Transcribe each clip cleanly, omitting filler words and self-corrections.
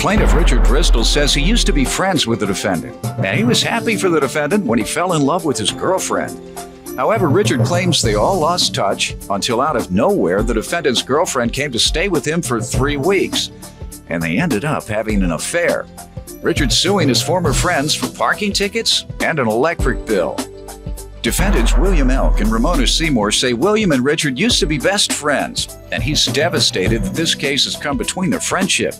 Plaintiff Richard Bristol says he used to be friends with the defendant, and he was happy for the defendant when he fell in love with his girlfriend. However, Richard claims they all lost touch until out of nowhere, the defendant's girlfriend came to stay with him for 3 weeks, and they ended up having an affair. Richard's suing his former friends for parking tickets and an electric bill. Defendants William Elk and Ramona Seymour say William and Richard used to be best friends, and he's devastated that this case has come between their friendship.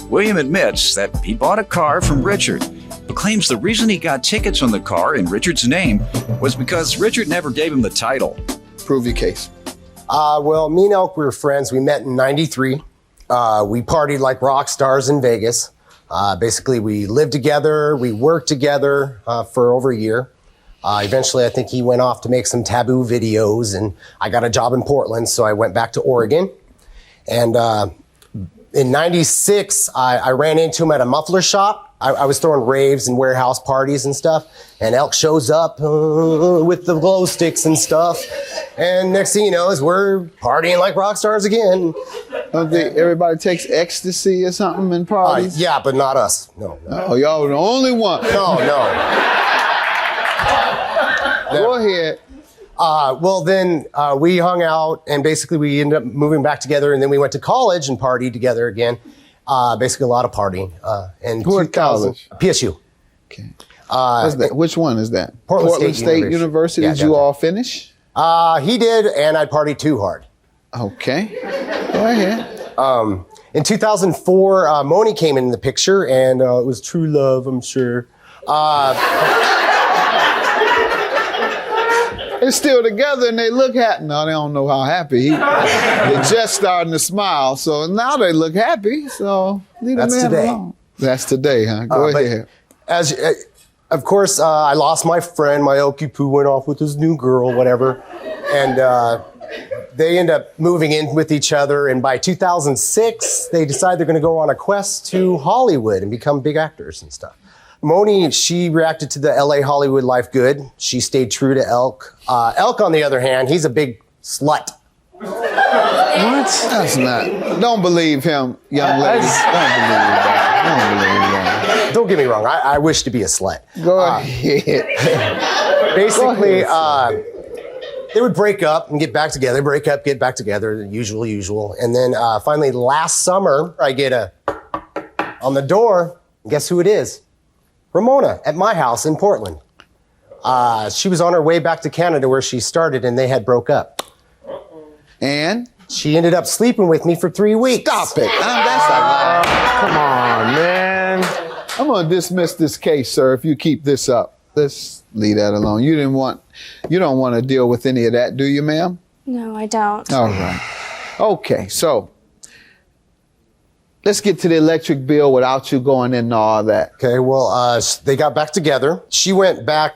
William admits that he bought a car from Richard, but claims the reason he got tickets on the car in Richard's name was because Richard never gave him the title. Prove your case. Well, me and Elk were friends. We met in '93. We partied like rock stars in Vegas. Basically, we lived together. We worked together for over a year. Eventually, I think he went off to make some taboo videos, and I got a job in Portland, so I went back to Oregon. And in '96, I ran into him at a muffler shop. I was throwing raves and warehouse parties and stuff, and Elk shows up with the glow sticks and stuff. And next thing you know is we're partying like rock stars again. Don't think everybody takes ecstasy or something in parties? Yeah, but not us. No. Oh, y'all were the only one. No. Go ahead. Well, then we hung out, and basically we ended up moving back together, and then we went to college and partied together again. Basically a lot of partying. And Who at college? PSU. Okay. Which one is that? Portland State University. Yeah, did you all finish? He did, and I partied too hard. Okay. Go ahead. In 2004, Moni came in the picture, and it was true love, I'm sure. They're still together and they look happy. No, they don't know how happy. They're just starting to smile, so now they look happy. So leave the man alone. That's today, huh? Go ahead. Of course, I lost my friend. My Okie Poo went off with his new girl, whatever, and they end up moving in with each other. And by 2006, they decide they're going to go on a quest to Hollywood and become big actors and stuff. Moni, she reacted to the LA Hollywood life good. She stayed true to Elk. Elk, on the other hand, he's a big slut. What? That's not. Don't believe him, young lady. Don't believe that. Don't believe that. Don't get me wrong. I wish to be a slut. Go ahead. Basically, they would break up and get back together. Break up, get back together. Usual. And then finally, last summer, I get a on the door. Guess who it is? Ramona at my house in Portland. She was on her way back to Canada where she started, and they had broke up. And? She ended up sleeping with me for 3 weeks. Stop it. That's a lie. Come on, man. I'm going to dismiss this case, sir, if you keep this up. Let's leave that alone. You don't want to deal with any of that, do you, ma'am? No, I don't. All right. Okay, so let's get to the electric bill without you going into all that. Okay, well, they got back together. She went back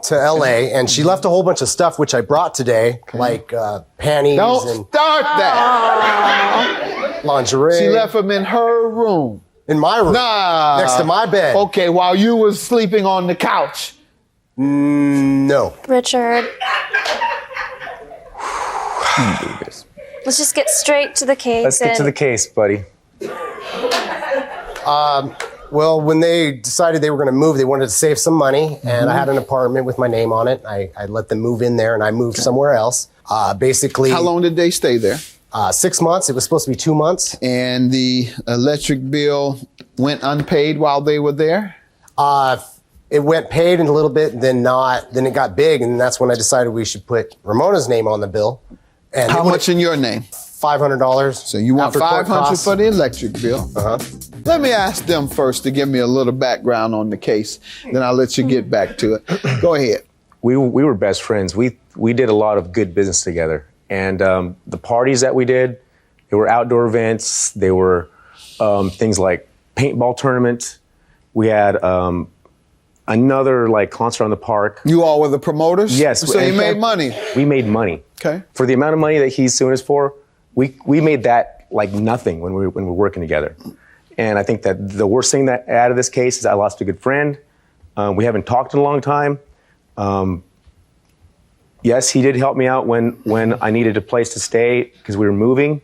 to LA, and she left a whole bunch of stuff, which I brought today, like panties Don't start that. Lingerie. She left them in her room. In my room. Nah. Next to my bed. Okay, while you was sleeping on the couch. No. Richard, let's just get straight to the case. Let's get to the case, buddy. Well, when they decided they were going to move, they wanted to save some money, and I had an apartment with my name on it. I let them move in there, and I moved somewhere else. Basically, How long did they stay there? 6 months. It was supposed to be 2 months. And the electric bill went unpaid while they were there? It went paid in a little bit, and then not. Then it got big, and that's when I decided we should put Ramona's name on the bill. And How much in your name? $500. So you want $500 for the electric bill? Let me ask them first to give me a little background on the case. Then I'll let you get back to it. Go ahead. We were best friends. We did a lot of good business together. And the parties that we did, they were outdoor events. They were things like paintball tournament. We had another concert on the park. You all were the promoters? Yes. So you made money? We made money. Okay. For the amount of money that he's suing us for, we made that like nothing when we were working together. And I think that the worst thing that out of this case is I lost a good friend. We haven't talked in a long time. Yes, he did help me out when I needed a place to stay because we were moving.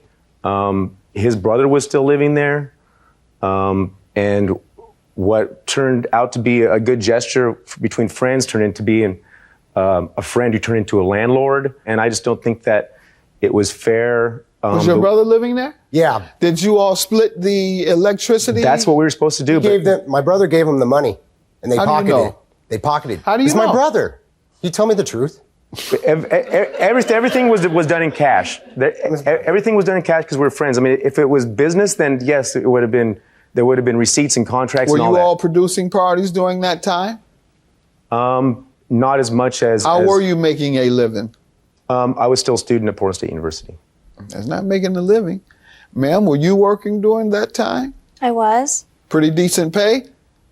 His brother was still living there. And what turned out to be a good gesture between friends turned into being a friend who turned into a landlord. And I just don't think that it was fair. Was your brother living there? Yeah. Did you all split the electricity? That's what we were supposed to do. My brother gave him the money, and they How do you pocketed know? it. They pocketed it. How do you It's know? my brother. You tell me the truth. Everything was done in cash. Everything was done in cash because we're friends. I mean, if it was business, then yes, it would have been. There would have been receipts and contracts. Were and all you that. all producing parties during that time? Not as much as. How were you making a living? I was still a student at Portland State University. That's not making a living. Ma'am, were you working during that time? I was. Pretty decent pay?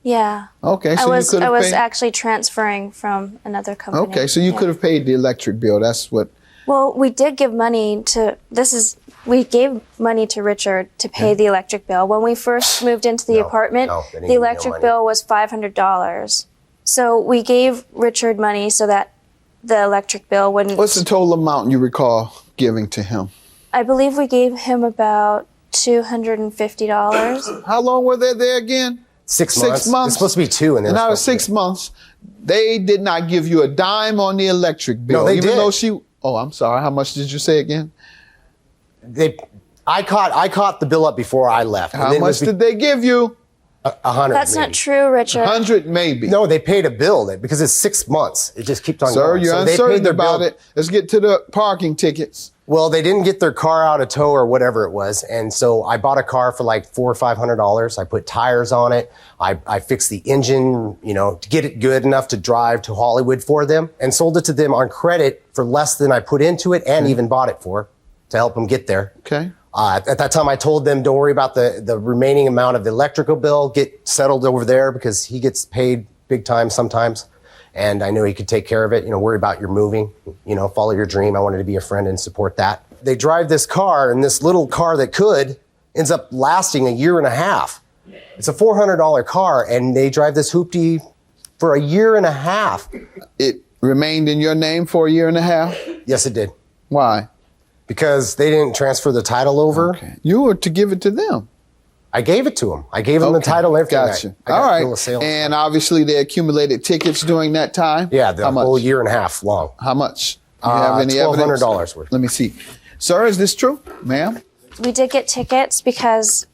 Yeah. Okay, so I was you could have paid. actually transferring from another company. Okay, so you Yeah. could have paid the electric bill. That's what. Well, we did give money to. We gave money to Richard to pay the electric bill when we first moved into the apartment. no, they didn't The give you no electric money. bill was $500. So we gave Richard money so that the electric bill wouldn't. What's the total amount you recall giving to him? I believe we gave him about $250. How long were they there again? 6 months. 6 months. It's supposed to be 2, and And out of 6 months, they did not give you a dime on the electric bill. No, they even did. though she. Oh, I'm sorry. How much did you say again? I caught the bill up before I left. How much did they give you? 100. That's maybe. not true, Richard. 100 maybe. No, they paid a bill because it's 6 months. It just keeps on Sir, going. you're So they uncertain paid their about bill. it. Let's get to the parking tickets. Well, they didn't get their car out of tow or whatever it was, and so I bought a car for like $400 or $500. I put tires on it. I fixed the engine, to get it good enough to drive to Hollywood for them, and sold it to them on credit for less than I put into it, and even bought it for to help them get there. Okay. At that time, I told them, don't worry about the remaining amount of the electrical bill. Get settled over there because he gets paid big time sometimes. And I knew he could take care of it. Worry about your moving, follow your dream. I wanted to be a friend and support that. They drive this car, and this little car that could ends up lasting a year and a half. It's a $400 car, and they drive this hoopty for a year and a half. It remained in your name for a year and a half? Yes, it did. Why? Because they didn't transfer the title over. Okay. You were to give it to them. I gave it to them. I gave them the title and everything. Gotcha. I got All bill of right. sale. And obviously they accumulated tickets during that time? Yeah, the How much? whole year and a half long. How much? Do you have any evidence? $1,200 worth. Let me see. Sir, is this true? Ma'am? We did get tickets because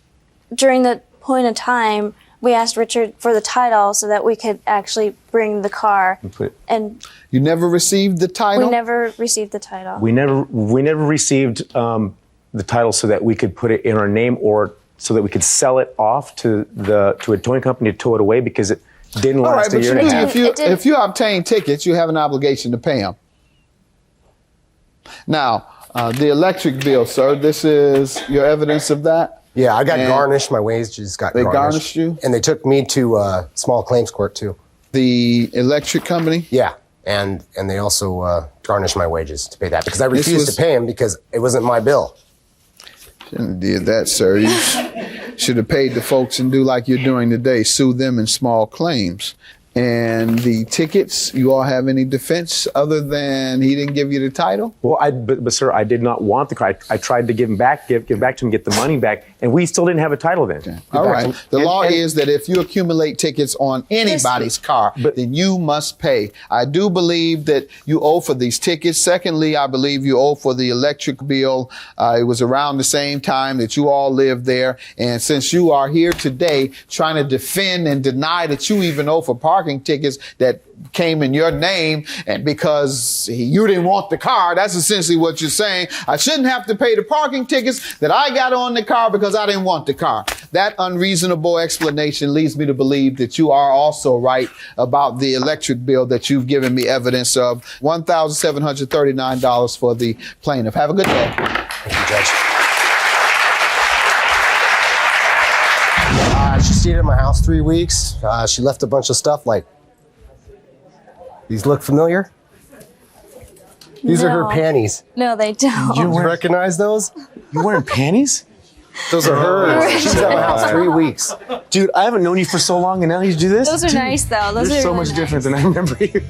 during the point of time, we asked Richard for the title so that we could actually bring the car. And You never received the title? we never received the title. We never received the title so that we could put it in our name or so that we could sell it off to a towing company to tow it away because it didn't All right, last a but year you and a knew half. if you obtain tickets, you have an obligation to pay them. Now, the electric bill, sir, this is your evidence of that? Yeah, I got And garnished. My wages got They garnished. garnished you? And they took me to small claims court, too. The electric company? Yeah, and they also garnished my wages to pay that because I This refused was- to pay them because it wasn't my bill. Shouldn't have did that, sir. You should have paid the folks and do like you're doing today, sue them in small claims. And the tickets, you all have any defense other than he didn't give you the title? Well, but sir, I did not want the car. I tried to give back to him, get the money back, and we still didn't have a title then. Okay. All right. The law is that if you accumulate tickets on anybody's car, then you must pay. I do believe that you owe for these tickets. Secondly, I believe you owe for the electric bill. It was around the same time that you all lived there. And since you are here today trying to defend and deny that you even owe for parking tickets that came in your name, and because you didn't want the car, that's essentially what you're saying. I shouldn't have to pay the parking tickets that I got on the car because I didn't want the car. That unreasonable explanation leads me to believe that you are also right about the electric bill that you've given me evidence of. $1,739 for the plaintiff. Have a good day. Thank you, Judge. She stayed at my house 3 weeks. She left a bunch of stuff like, these look familiar? These are her No. panties. No, they don't. You recognize those? You wearing panties? Those are hers. She's at my house 3 weeks. Dude, I haven't known you for so long, and now you do this? Those are nice, though. Those You're are so really much nice. different than I remember you.